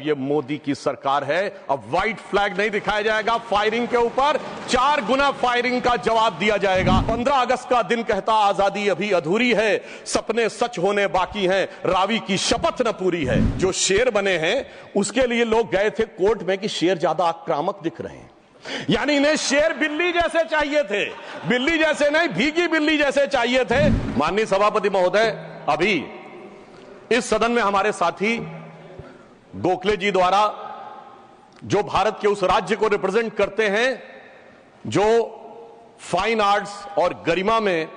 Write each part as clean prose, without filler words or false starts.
ये मोदी की सरकार है। अब व्हाइट फ्लैग नहीं दिखाया जाएगा, फायरिंग के ऊपर 4 गुना फायरिंग का जवाब दिया जाएगा। 15 अगस्त का दिन कहता आजादी अभी अधूरी है, सपने सच होने बाकी हैं, रावी की शपथ न पूरी है। जो शेर बने हैं उसके लिए लोग गए थे कोर्ट में कि शेर ज्यादा आक्रामक दिख रहे हैं, यानी इन्हें शेर बिल्ली जैसे चाहिए थे, बिल्ली जैसे नहीं भीगी बिल्ली जैसे चाहिए थे। माननीय सभापति महोदय, अभी इस सदन में हमारे साथी गोखले जी द्वारा जो भारत के उस राज्य को रिप्रेजेंट करते हैं जो फाइन आर्ट्स और गरिमा में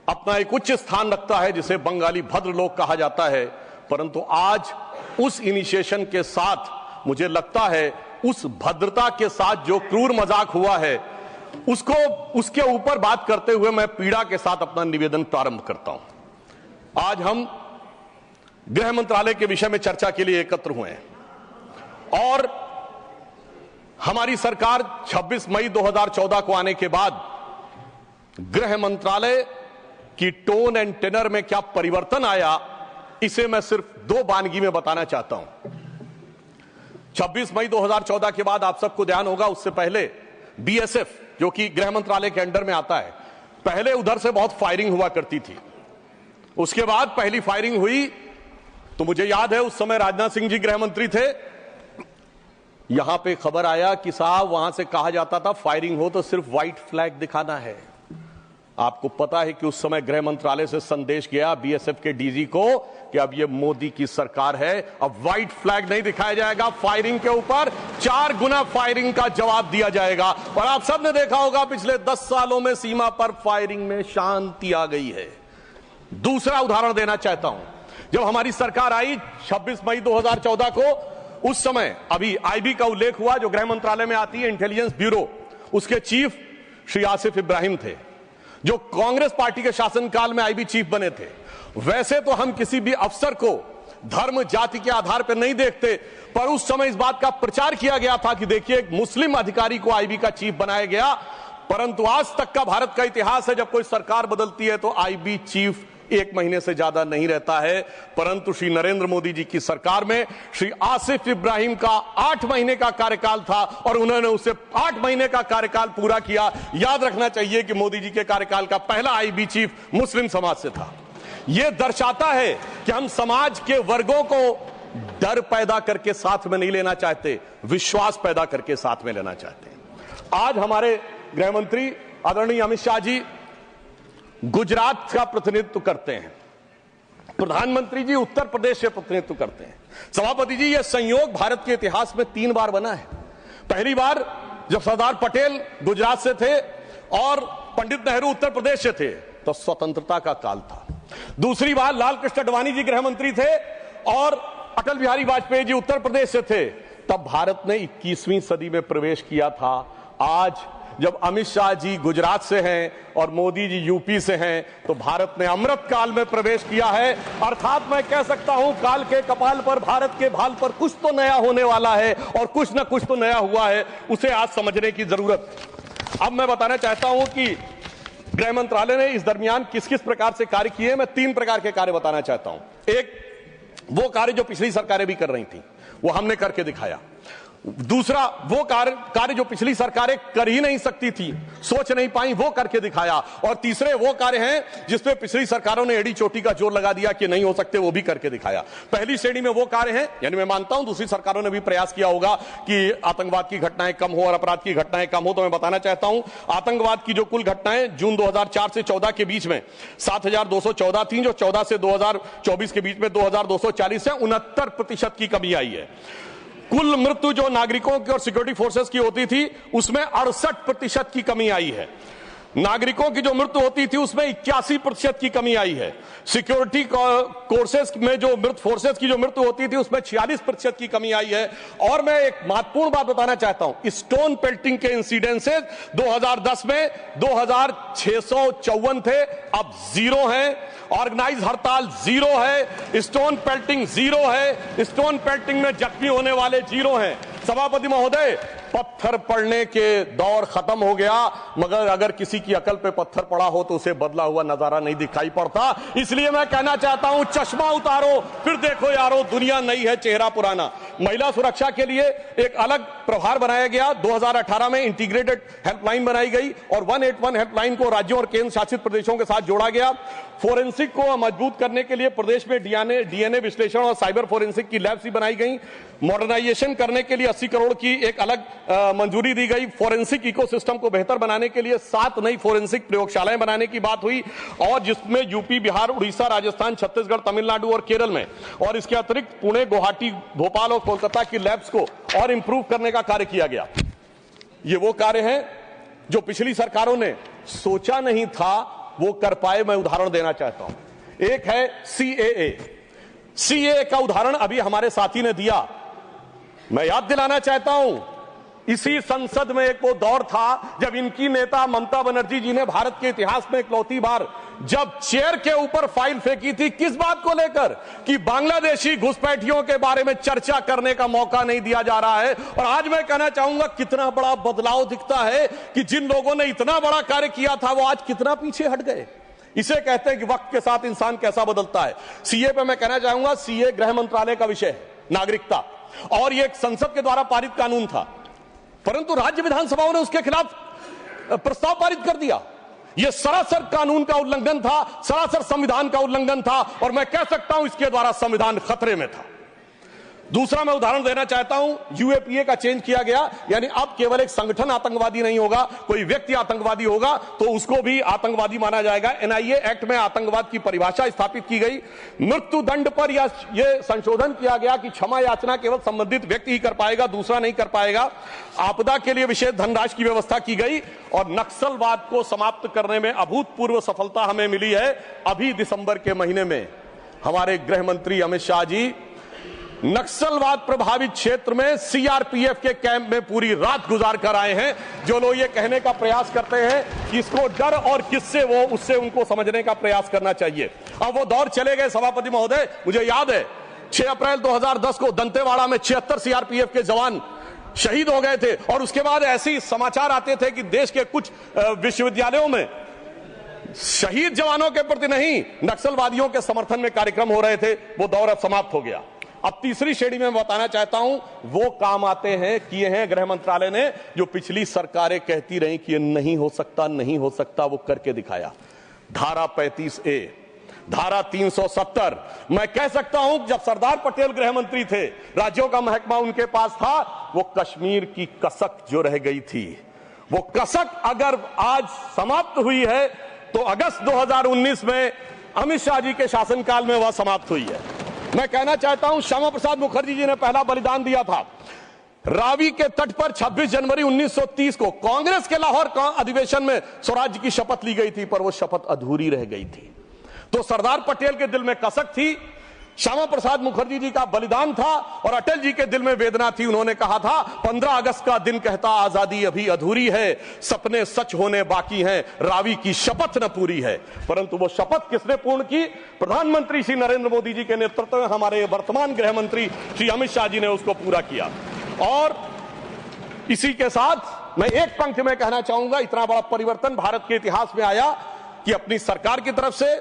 अपना एक उच्च स्थान रखता है, जिसे बंगाली भद्र लोक कहा जाता है, परंतु आज उस इनिशिएशन के साथ मुझे लगता है उस भद्रता के साथ जो क्रूर मजाक हुआ है उसके ऊपर बात करते हुए मैं पीड़ा के साथ अपना निवेदन प्रारंभ करता हूं। आज हम गृह मंत्रालय के विषय में चर्चा के लिए एकत्र हुए हैं और हमारी सरकार 26 मई 2014 को आने के बाद गृह मंत्रालय की टोन एंड टेनर में क्या परिवर्तन आया, इसे मैं सिर्फ 2 वानगी में बताना चाहता हूं। 26 मई 2014 के बाद आप सबको ध्यान होगा, उससे पहले बीएसएफ जो कि गृह मंत्रालय के अंडर में आता है, पहले उधर से बहुत फायरिंग हुआ करती थी। उसके बाद पहली फायरिंग हुई तो मुझे याद है उस समय राजनाथ सिंह जी गृह मंत्री थे। यहां पे खबर आया कि साहब वहां से कहा जाता था फायरिंग हो तो सिर्फ व्हाइट फ्लैग दिखाना है। आपको पता है कि उस समय गृह मंत्रालय से संदेश गया बीएसएफ के डीजी को कि अब ये मोदी की सरकार है, अब व्हाइट फ्लैग नहीं दिखाया जाएगा, फायरिंग के ऊपर 4 गुना फायरिंग का जवाब दिया जाएगा। और आप सबने देखा होगा पिछले 10 सालों में सीमा पर फायरिंग में शांति आ गई है। दूसरा उदाहरण देना चाहता हूं, जब हमारी सरकार आई 26 मई 2014 को, उस समय अभी आईबी का उल्लेख हुआ जो गृह मंत्रालय में आती है, इंटेलिजेंस ब्यूरो, उसके चीफ श्री आसिफ इब्राहिम थे जो कांग्रेस पार्टी के शासनकाल में आईबी चीफ बने थे। वैसे तो हम किसी भी अफसर को धर्म जाति के आधार पर नहीं देखते, पर उस समय इस बात का प्रचार किया गया था कि देखिए एक मुस्लिम अधिकारी को आईबी का चीफ बनाया गया। परंतु आज तक का भारत का इतिहास है, जब कोई सरकार बदलती है तो आईबी चीफ 1 महीने से ज्यादा नहीं रहता है। परंतु श्री नरेंद्र मोदी जी की सरकार में श्री आसिफ इब्राहिम का 8 महीने का कार्यकाल था और उन्होंने उसे 8 महीने का कार्यकाल पूरा किया। याद रखना चाहिए कि मोदी जी के कार्यकाल का पहला आईबी चीफ मुस्लिम समाज से था। यह दर्शाता है कि हम समाज के वर्गों को डर पैदा करके साथ में नहीं लेना चाहते, विश्वास पैदा करके साथ में लेना चाहते हैं। आज हमारे गृह मंत्री आदरणीय अमित शाह जी गुजरात का प्रतिनिधित्व करते हैं, प्रधानमंत्री जी उत्तर प्रदेश से प्रतिनिधित्व करते हैं। सभापति जी, यह संयोग भारत के इतिहास में 3 बार बना है। पहली बार जब सरदार पटेल गुजरात से थे और पंडित नेहरू उत्तर प्रदेश से थे तो स्वतंत्रता का काल था। दूसरी बार लाल कृष्ण आडवाणी जी गृह मंत्री थे और अटल बिहारी वाजपेयी जी उत्तर प्रदेश से थे, तब भारत ने 21वीं सदी में प्रवेश किया था। आज जब अमित शाह जी गुजरात से हैं और मोदी जी यूपी से हैं, तो भारत ने अमृत काल में प्रवेश किया है। अर्थात मैं कह सकता हूं काल के कपाल पर, भारत के भाल पर कुछ तो नया होने वाला है और कुछ ना कुछ तो नया हुआ है, उसे आज समझने की जरूरत। अब मैं बताना चाहता हूं कि गृह मंत्रालय ने इस दरमियान किस किस प्रकार से कार्य किए। मैं 3 प्रकार के कार्य बताना चाहता हूं। एक, वो कार्य जो पिछली सरकारें भी कर रही थी वो हमने करके दिखाया। दूसरा, वो कार्य जो पिछली सरकारें कर ही नहीं सकती थी, सोच नहीं पाई, वो करके दिखाया। और तीसरे वो कार्य हैं जिसपे पिछली सरकारों ने एड़ी चोटी का जोर लगा दिया कि नहीं हो सकते, वो भी करके दिखाया। पहली श्रेणी में वो कार्य हैं, यानी मैं मानता हूं दूसरी सरकारों ने भी प्रयास किया होगा कि आतंकवाद की घटनाएं कम हो और अपराध की घटनाएं कम हो। तो मैं बताना चाहता हूं आतंकवाद की जो कुल घटनाएं जून 2004 से 14 के बीच में 7214 थी, जो 14 से 2024 के बीच में 2240 से 69% की कमी आई है। कुल मृत्यु जो नागरिकों की और सिक्योरिटी फोर्सेस की होती थी उसमें 68% की कमी आई है। नागरिकों की जो मृत्यु होती थी उसमें 81% की कमी आई है। सिक्योरिटी कोर्सेस में जो फोर्सेस की जो मृत्यु होती थी उसमें 46% की कमी आई है। और मैं एक महत्वपूर्ण बात बताना चाहता हूं, स्टोन पेल्टिंग के इंसिडेंसेस 2010 में 2654 थे, अब 0 हैं। ऑर्गेनाइज हड़ताल 0 है, स्टोन पेल्टिंग 0 है, स्टोन पेल्टिंग में जख्मी होने वाले 0 हैं। सभापति महोदय, पत्थर पड़ने के दौर खत्म हो गया, मगर अगर किसी की अकल पे पत्थर पड़ा हो तो उसे बदला हुआ नजारा नहीं दिखाई पड़ता। इसलिए मैं कहना चाहता हूं, चश्मा उतारो फिर देखो यारो, दुनिया नई है चेहरा पुराना। महिला सुरक्षा के लिए एक अलग प्रभार बनाया गया। 2018 में इंटीग्रेटेड हेल्पलाइन बनाई गई और 181 हेल्पलाइन को राज्यों और केंद्र शासित प्रदेशों के साथ जोड़ा गया। फोरेंसिक को मजबूत करने के लिए प्रदेश में डीएनए विश्लेषण और साइबर फोरेंसिक की लैब्स भी बनाई गई। मॉडर्नाइजेशन करने के लिए 80 करोड़ की एक अलग मंजूरी दी गई। फोरेंसिक इकोसिस्टम को बेहतर बनाने के लिए 7 नई फोरेंसिक प्रयोगशालाएं बनाने की बात हुई, और जिसमें यूपी, बिहार, उड़ीसा, राजस्थान, छत्तीसगढ़, तमिलनाडु और केरल में, और इसके अतिरिक्त पुणे, गुवाहाटी, भोपाल और कोलकाता की लैब्स को और इंप्रूव करने का कार्य किया गया। ये वो कार्य हैं जो पिछली सरकारों ने सोचा नहीं था वो कर पाए। मैं उदाहरण देना चाहता हूं। एक है सीएए का उदाहरण अभी हमारे साथी ने दिया। मैं याद दिलाना चाहता हूं, इसी संसद में एक वो दौर था जब इनकी नेता ममता बनर्जी जी ने भारत के इतिहास में इकलौती बार जब चेयर के ऊपर फाइल फेंकी थी, किस बात को लेकर कि बांग्लादेशी घुसपैठियों के बारे में चर्चा करने का मौका नहीं दिया जा रहा है। और आज मैं कहना चाहूंगा, कितना बड़ा बदलाव दिखता है कि जिन लोगों ने इतना बड़ा कार्य किया था वो आज कितना पीछे हट गए। इसे कहते हैं कि वक्त के साथ इंसान कैसा बदलता है। सीए पे मैं कहना चाहूंगा, सीए गृह मंत्रालय का विषय है, नागरिकता, और ये एक संसद के द्वारा पारित कानून था, परंतु राज्य विधानसभाओं ने उसके खिलाफ प्रस्ताव पारित कर दिया। यह सरासर कानून का उल्लंघन था, सरासर संविधान का उल्लंघन था, और मैं कह सकता हूं इसके द्वारा संविधान खतरे में था। दूसरा मैं उदाहरण देना चाहता हूं, यूएपीए का चेंज किया गया, यानी अब केवल एक संगठन आतंकवादी नहीं होगा, कोई व्यक्ति आतंकवादी होगा तो उसको भी आतंकवादी माना जाएगा। एनआईए एक्ट में आतंकवाद की परिभाषा स्थापित की गई। मृत्यु दंड पर यह संशोधन किया गया कि क्षमा याचना केवल संबंधित व्यक्ति ही कर पाएगा, दूसरा नहीं कर पाएगा। आपदा के लिए विशेष धनराशि की व्यवस्था की गई, और नक्सलवाद को समाप्त करने में अभूतपूर्व सफलता हमें मिली है। अभी दिसंबर के महीने में हमारे गृह मंत्री अमित शाह जी नक्सलवाद प्रभावित क्षेत्र में सीआरपीएफ के कैंप में पूरी रात गुजार कर आए हैं। जो लोग ये कहने का प्रयास करते हैं कि इसको डर और किससे वो, उससे उनको समझने का प्रयास करना चाहिए। अब वो दौर चले गए सभापति महोदय। मुझे याद है 6 अप्रैल 2010 को दंतेवाड़ा में 76 सीआरपीएफ के जवान शहीद हो गए थे, और उसके बाद ऐसे समाचार आते थे कि देश के कुछ विश्वविद्यालयों में शहीद जवानों के प्रति नहीं, नक्सलवादियों के समर्थन में कार्यक्रम हो रहे थे। वो दौर अब समाप्त हो गया। अब तीसरी श्रेणी में बताना चाहता हूं, वो काम आते हैं, किए हैं गृह मंत्रालय ने, जो पिछली सरकारें कहती रही कि ये नहीं हो सकता, नहीं हो सकता, वो करके दिखाया। धारा 35A, धारा 370। मैं कह सकता हूं जब सरदार पटेल गृह मंत्री थे, राज्यों का महकमा उनके पास था, वो कश्मीर की कसक जो रह गई थी, वो कसक अगर आज समाप्त हुई है तो अगस्त 2019 में अमित शाह जी के शासनकाल में वह समाप्त हुई है। मैं कहना चाहता हूं, श्यामा प्रसाद मुखर्जी जी ने पहला बलिदान दिया था। रावी के तट पर 26 जनवरी 1930 को कांग्रेस के लाहौर अधिवेशन में स्वराज्य की शपथ ली गई थी, पर वो शपथ अधूरी रह गई थी। तो सरदार पटेल के दिल में कसक थी, श्यामा प्रसाद मुखर्जी जी का बलिदान था, और अटल जी के दिल में वेदना थी। उन्होंने कहा था 15 अगस्त का दिन कहता आजादी अभी अधूरी है, सपने सच होने बाकी हैं, रावी की शपथ न पूरी है। परंतु वो शपथ किसने पूर्ण की? प्रधानमंत्री श्री नरेंद्र मोदी जी के नेतृत्व में हमारे वर्तमान गृह मंत्री श्री अमित शाह जी ने उसको पूरा किया। और इसी के साथ मैं एक पंक्ति में कहना चाहूंगा, इतना बड़ा परिवर्तन भारत के इतिहास में आया कि अपनी सरकार की तरफ से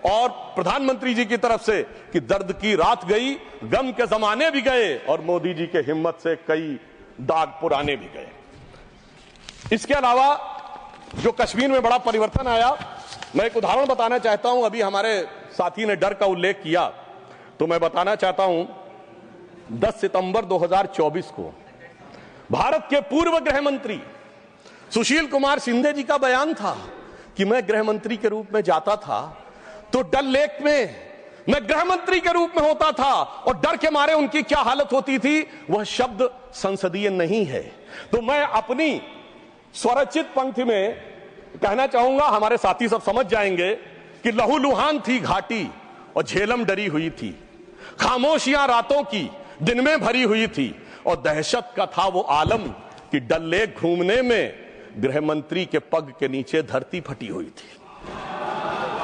और प्रधानमंत्री जी की तरफ से कि दर्द की रात गई, गम के जमाने भी गए, और मोदी जी के हिम्मत से कई दाग पुराने भी गए। इसके अलावा जो कश्मीर में बड़ा परिवर्तन आया, मैं एक उदाहरण बताना चाहता हूं। अभी हमारे साथी ने डर का उल्लेख किया, तो मैं बताना चाहता हूं 10 सितंबर 2024 को भारत के पूर्व गृह मंत्री सुशील कुमार शिंदे जी का बयान था कि मैं गृह मंत्री के रूप में जाता था तो डल लेक में मैं गृह मंत्री के रूप में होता था, और डर के मारे उनकी क्या हालत होती थी, वह शब्द संसदीय नहीं है। तो मैं अपनी स्वरचित पंक्ति में कहना चाहूंगा, हमारे साथी सब समझ जाएंगे कि लहूलुहान थी घाटी और झेलम डरी हुई थी, खामोशियां रातों की दिन में भरी हुई थी, और दहशत का था वो आलम कि डल लेक घूमने में गृह मंत्री के पग के नीचे धरती फटी हुई थी।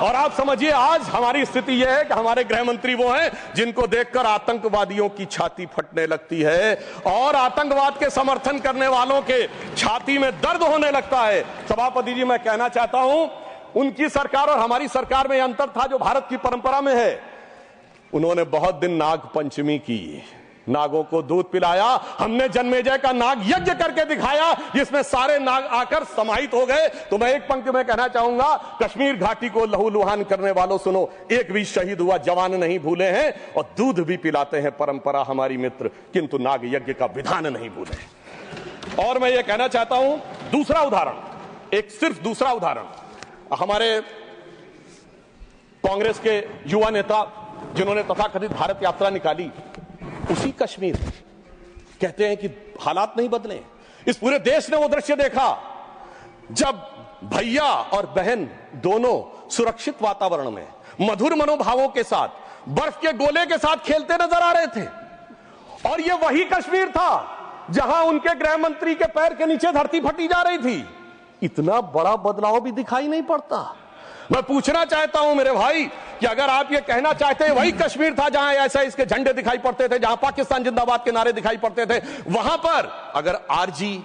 और आप समझिए आज हमारी स्थिति यह है कि हमारे गृह मंत्री वो हैं जिनको देखकर आतंकवादियों की छाती फटने लगती है और आतंकवाद के समर्थन करने वालों के छाती में दर्द होने लगता है। सभापति जी, मैं कहना चाहता हूं, उनकी सरकार और हमारी सरकार में यह अंतर था जो भारत की परंपरा में है। उन्होंने बहुत दिन नाग पंचमी की, नागों को दूध पिलाया। हमने जन्मेजय का नाग यज्ञ करके दिखाया जिसमें सारे नाग आकर समाहित हो गए। तो मैं एक पंक्ति में कहना चाहूंगा, कश्मीर घाटी को लहूलुहान करने वालों सुनो, एक भी शहीद हुआ जवान नहीं भूले हैं और दूध भी पिलाते हैं परंपरा हमारी मित्र, किंतु नाग यज्ञ का विधान नहीं भूले। और मैं ये कहना चाहता हूं, दूसरा उदाहरण, एक सिर्फ दूसरा उदाहरण, हमारे कांग्रेस के युवा नेता जिन्होंने तथाकथित भारत यात्रा निकाली, उसी कश्मीर कहते हैं कि हालात नहीं बदले। इस पूरे देश ने वो दृश्य देखा जब भैया और बहन दोनों सुरक्षित वातावरण में मधुर मनोभावों के साथ बर्फ के गोले के साथ खेलते नजर आ रहे थे। और ये वही कश्मीर था जहां उनके गृह मंत्री के पैर के नीचे धरती फटी जा रही थी। इतना बड़ा बदलाव भी दिखाई नहीं पड़ता। मैं पूछना चाहता हूं मेरे भाई कि अगर आप ये कहना चाहते हैं वही कश्मीर था जहां ऐसा इसके झंडे दिखाई पड़ते थे, जहां पाकिस्तान जिंदाबाद के नारे दिखाई पड़ते थे, वहां पर अगर आरजी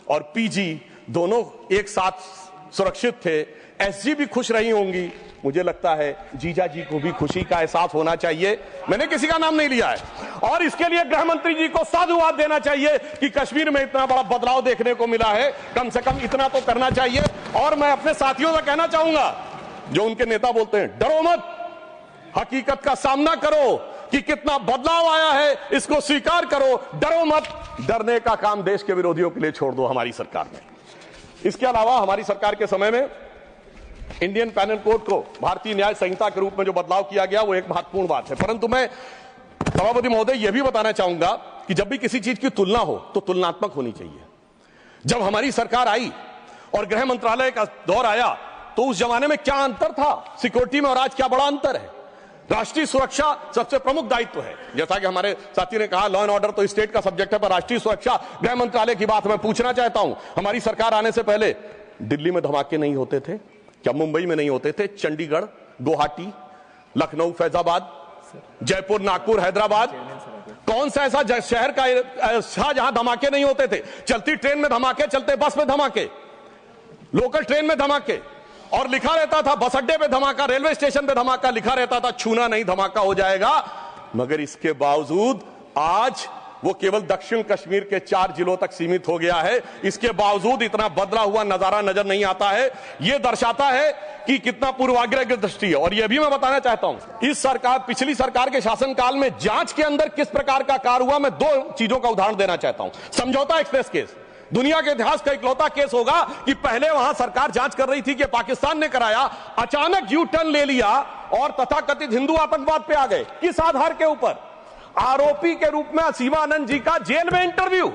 और पीजी दोनों एक साथ सुरक्षित थे, एसजी भी खुश रही होंगी, मुझे लगता है जीजा जी को भी खुशी का एहसास होना चाहिए। मैंने किसी का नाम नहीं लिया है। और इसके लिए गृह मंत्री जी को साधुवाद देना चाहिए कि कश्मीर में इतना बड़ा बदलाव देखने को मिला है। कम से कम इतना तो करना चाहिए। और मैं अपने साथियों से कहना चाहूंगा जो उनके नेता बोलते हैं डरो मत, हकीकत का सामना करो कि कितना बदलाव आया है, इसको स्वीकार करो, डरो मत। डरने का काम देश के विरोधियों के लिए छोड़ दो हमारी सरकार ने। इसके अलावा हमारी सरकार के समय में इंडियन पैनल कोड को भारतीय न्याय संहिता के रूप में जो बदलाव किया गया वो एक महत्वपूर्ण बात है। परंतु मैं सभापति महोदय यह भी बताना चाहूंगा कि जब भी किसी चीज की तुलना हो तो तुलनात्मक होनी चाहिए। जब हमारी सरकार आई और गृह मंत्रालय का दौर आया तो उस जमाने में क्या अंतर था सिक्योरिटी में और आज क्या बड़ा अंतर है। राष्ट्रीय सुरक्षा सबसे प्रमुख दायित्व है। जैसा कि हमारे साथी ने कहा, लॉ एंड ऑर्डर तो स्टेट का सब्जेक्ट है, पर राष्ट्रीय सुरक्षा गृह मंत्रालय की बात मैं पूछना चाहता हूं। हमारी सरकार आने से पहले दिल्ली में धमाके नहीं होते थे क्या? मुंबई में नहीं होते थे? चंडीगढ़, गुवाहाटी, लखनऊ, फैजाबाद, जयपुर, नागपुर, हैदराबाद, कौन सा ऐसा शहर का जहां धमाके नहीं होते थे? चलती ट्रेन में धमाके, चलते बस में धमाके, लोकल ट्रेन में धमाके, और लिखा रहता था बस अड्डे पे धमाका, रेलवे स्टेशन पे धमाका, लिखा रहता था छूना नहीं धमाका हो जाएगा। मगर इसके बावजूद आज वो केवल दक्षिण कश्मीर के 4 जिलों तक सीमित हो गया है। इसके बावजूद इतना बदला हुआ नजारा नजर नहीं आता है। यह दर्शाता है कि कितना पूर्वाग्रह की दृष्टि है। और यह भी मैं बताना चाहता हूं, इस सरकार, पिछली सरकार के शासनकाल में जांच के अंदर किस प्रकार का कार्य हुआ, मैं 2 चीजों का उदाहरण देना चाहता हूं। समझौता एक्सप्रेस केस दुनिया के इतिहास का इकलौता केस होगा कि पहले वहां सरकार जांच कर रही थी कि पाकिस्तान ने कराया, अचानक यू टर्न ले लिया और तथाकथित हिंदू आतंकवाद पे आ गए। किस आधार के ऊपर? आरोपी के रूप में सीमानंद जी का जेल में इंटरव्यू।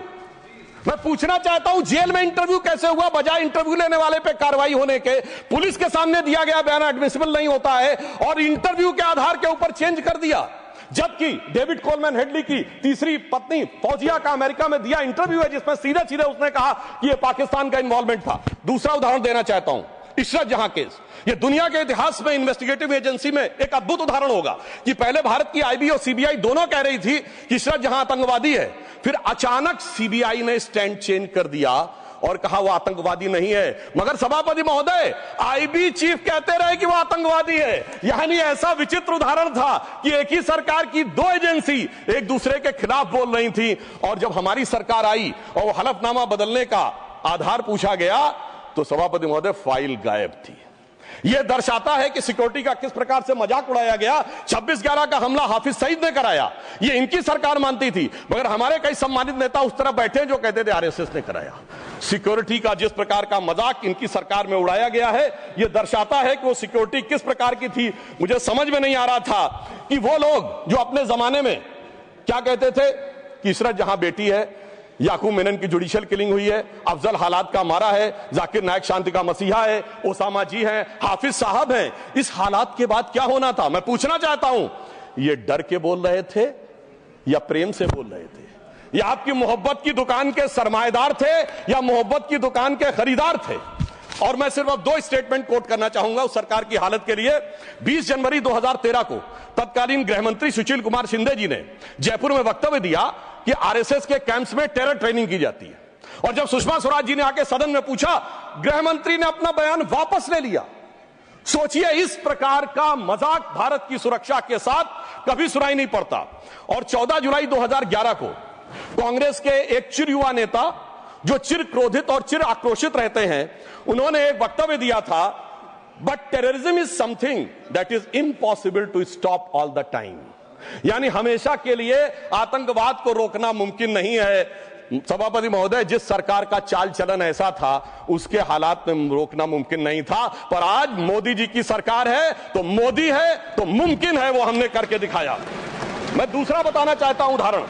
मैं पूछना चाहता हूं जेल में इंटरव्यू कैसे हुआ? बजाय इंटरव्यू लेने वाले पे कार्रवाई होने के पुलिस के सामने दिया गया बयान एडमिसिबल नहीं होता है और इंटरव्यू के आधार के ऊपर चेंज कर दिया। जबकि डेविड कोलमैन हेडली की तीसरी पत्नी फौजिया का अमेरिका में दिया इंटरव्यू है जिसमें सीधे सीधे उसने कहा कि यह पाकिस्तान का इन्वॉल्वमेंट था। दूसरा उदाहरण देना चाहता हूं, इशरत जहां केस। यह दुनिया के इतिहास में इन्वेस्टिगेटिव एजेंसी में एक अद्भुत उदाहरण होगा कि पहले भारत की आईबी और सीबीआई दोनों कह रही थी कि इशरत जहां आतंकवादी है, फिर अचानक सीबीआई ने स्टैंड चेंज कर दिया और कहा वो आतंकवादी नहीं है। मगर सभापति महोदय, आईबी चीफ कहते रहे कि वो आतंकवादी है। यानी ऐसा विचित्र उदाहरण था कि एक ही सरकार की 2 एजेंसी एक दूसरे के खिलाफ बोल रही थी। और जब हमारी सरकार आई और वो हलफनामा बदलने का आधार पूछा गया तो सभापति महोदय फाइल गायब थी। यह दर्शाता है कि सिक्योरिटी का किस प्रकार से मजाक उड़ाया गया। 26/11 का हमला हाफिज सईद ने कराया, यह इनकी सरकार मानती थी, मगर हमारे कई सम्मानित नेता उस तरफ बैठे जो कहते थे आरएसएस ने कराया। सिक्योरिटी का जिस प्रकार का मजाक इनकी सरकार में उड़ाया गया है, यह दर्शाता है कि वो सिक्योरिटी किस प्रकार की थी। मुझे समझ में नहीं आ रहा था कि वो लोग जो अपने जमाने में क्या कहते थे कि इशरत जहां बेटी है, याकूब मेनन की जुडिशियल किलिंग हुई है, अफजल हालात का मारा है, जाकिर नायक शांति का मसीहा है, ओसामा जी हैं, हाफिज साहब हैं, इस हालात के बाद क्या होना था? मैं पूछना चाहता हूं, ये डर के बोल रहे थे या प्रेम से बोल रहे थे? या आपकी मोहब्बत की दुकान के सरमाएदार थे या मोहब्बत की दुकान के खरीदार थे? और मैं सिर्फ अब 2 स्टेटमेंट कोट करना चाहूंगा उस सरकार की हालत के लिए। 20 जनवरी 2013 को तत्कालीन गृह मंत्री सुशील कुमार शिंदे जी ने जयपुर में वक्तव्य दिया कि आरएसएस के कैंप्स में टेरर ट्रेनिंग की जाती है, और जब सुषमा स्वराज जी ने आके सदन में पूछा, गृह मंत्री ने अपना बयान वापस ले लिया। सोचिए, इस प्रकार का मजाक भारत की सुरक्षा के साथ कभी सुनाई नहीं पड़ता। और 14 जुलाई 2011 को कांग्रेस के एक चिर युवा नेता जो चिर क्रोधित और चिर आक्रोशित रहते हैं, उन्होंने एक वक्तव्य दिया था, but terrorism is something that is impossible to stop all the time. यानी हमेशा के लिए आतंकवाद को रोकना मुमकिन नहीं है। सभापति महोदय, जिस सरकार का चाल चलन ऐसा था, उसके हालात में रोकना मुमकिन नहीं था, पर आज मोदी जी की सरकार है तो मोदी है तो मुमकिन है, वो हमने करके दिखाया। मैं दूसरा बताना चाहता हूं उदाहरण।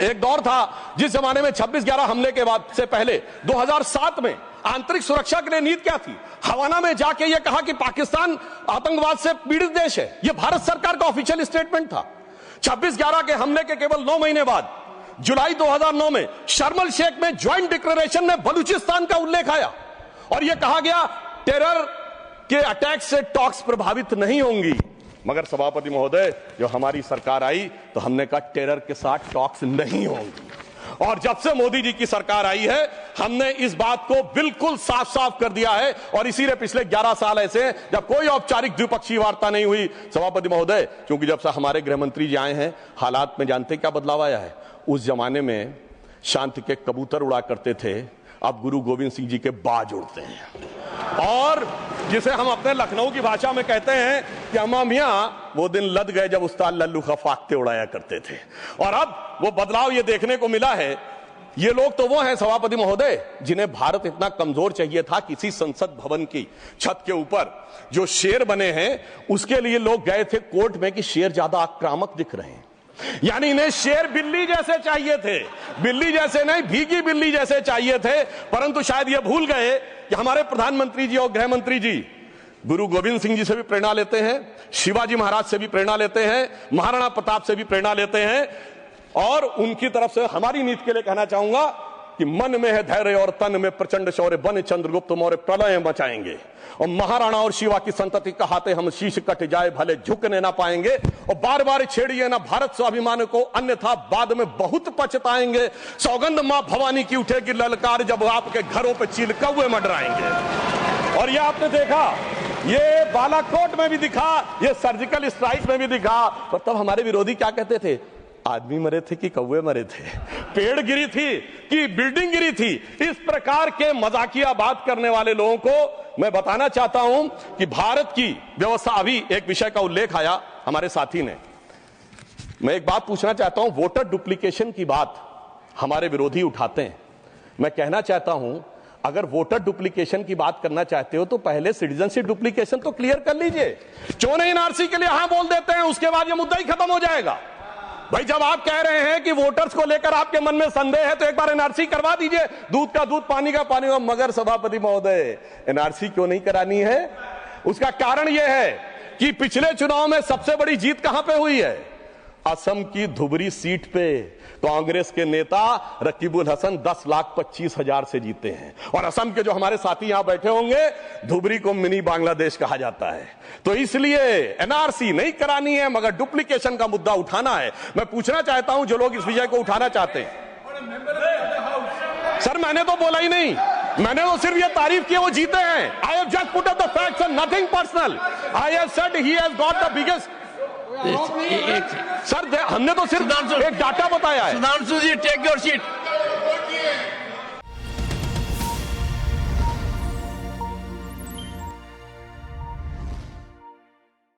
एक दौर था जिस जमाने में 26/11 हमले के बाद से पहले 2007 में आंतरिक सुरक्षा के लिए नीति क्या थी? हवाना में जाके यह कहा कि पाकिस्तान आतंकवाद से पीड़ित देश है। यह भारत सरकार का ऑफिशियल स्टेटमेंट था। 26/11 के हमले के केवल 9 महीने बाद जुलाई 2009 में शर्म एल शेख में ज्वाइंट डिक्लेरेशन में बलूचिस्तान का उल्लेख आया और यह कहा गया टेरर के अटैक से टॉक्स प्रभावित नहीं होंगी। मगर सभापति महोदय, जो हमारी सरकार आई तो हमने कहा टेरर के साथ टॉक्स नहीं होंगी। और जब से मोदी जी की सरकार आई है, हमने इस बात को बिल्कुल साफ साफ कर दिया है। और इसीलिए पिछले 11 साल ऐसे जब कोई औपचारिक द्विपक्षीय वार्ता नहीं हुई सभापति महोदय, क्योंकि जब से हमारे गृह मंत्री जी आए हैं, हालात में जानते क्या बदलाव आया है? उस जमाने में शांति के कबूतर उड़ा करते थे, अब गुरु गोविंद सिंह जी के बाज उड़ते हैं। और जिसे हम अपने लखनऊ की भाषा में कहते हैं कि अम्मा मियाँ वो दिन लद गए जब उस्ताद लल्लू खा फाख्ते उड़ाया करते थे। और अब वो बदलाव ये देखने को मिला है। ये लोग तो वो हैं सभापति महोदय जिन्हें भारत इतना कमजोर चाहिए था, किसी संसद भवन की छत के ऊपर जो शेर बने हैं उसके लिए लोग गए थे कोर्ट में कि शेर ज्यादा आक्रामक दिख रहे हैं। यानी इन्हें शेर बिल्ली जैसे चाहिए थे, बिल्ली जैसे नहीं, भीगी बिल्ली जैसे चाहिए थे। परंतु शायद ये भूल गए कि हमारे प्रधानमंत्री जी और गृह मंत्री जी गुरु गोविंद सिंह जी से भी प्रेरणा लेते हैं, शिवाजी महाराज से भी प्रेरणा लेते हैं, महाराणा प्रताप से भी प्रेरणा लेते हैं। और उनकी तरफ से हमारी नीति के लिए कहना चाहूंगा कि मन में है धैर्य और तन में प्रचंड शौर्य, बन चंद्रगुप्त मौर्य प्रलय मचाएंगे। और महाराणा और शिवा की संतति कहाते हम शीश कट जाए भले झुकने ना पाएंगे। और बार बार छेड़िए ना भारत स्वाभिमान को, अन्यथा बाद में बहुत पछताएंगे। सौगंध मां भवानी की उठेगी ललकार जब आपके घरों पे चील कौवे मंडराएंगे। और ये आपने देखा, ये बालाकोट में भी दिखा, ये सर्जिकल स्ट्राइक में भी दिखा। और तब हमारे विरोधी क्या कहते थे? आदमी मरे थे कि कौवे मरे थे, पेड़ गिरी थी कि बिल्डिंग गिरी थी। इस प्रकार के मजाकिया बात करने वाले लोगों को मैं बताना चाहता हूं कि भारत की व्यवस्था, अभी एक विषय का उल्लेख आया हमारे साथी ने, मैं एक बात पूछना चाहता हूं। वोटर डुप्लीकेशन की बात हमारे विरोधी उठाते हैं। मैं कहना चाहता हूं, अगर वोटर डुप्लीकेशन की बात करना चाहते हो तो पहले सिटीजनशिप डुप्लीकेशन तो क्लियर कर लीजिए। क्यों नहीं एनआरसी के लिए हां बोल देते हैं, उसके बाद यह मुद्दा ही खत्म हो जाएगा। भाई, जब आप कह रहे हैं कि वोटर्स को लेकर आपके मन में संदेह है तो एक बार एनआरसी करवा दीजिए, दूध का दूध पानी का पानी। मगर सभापति महोदय, एनआरसी क्यों नहीं करानी है? उसका कारण यह है कि पिछले चुनाव में सबसे बड़ी जीत कहां पे हुई है? असम की धुबरी सीट पे कांग्रेस के नेता रकीबुल हसन 10,25,000 से जीते हैं। और असम के जो हमारे साथी यहां बैठे होंगे, धुबरी को मिनी बांग्लादेश कहा जाता है। तो इसलिए एनआरसी नहीं करानी है, मगर डुप्लीकेशन का मुद्दा उठाना है। मैं पूछना चाहता हूं जो लोग इस विषय को उठाना चाहते हैं। सर, मैंने तो बोला ही नहीं, मैंने तो सिर्फ ये तारीफ की वो जीते हैं। I have just put up the facts and nothing personal. I have said he has got the biggest. Sir, हमने तो सिर्फ एक डाटा बताया है। सुधांशु जी, टेक योर सीट।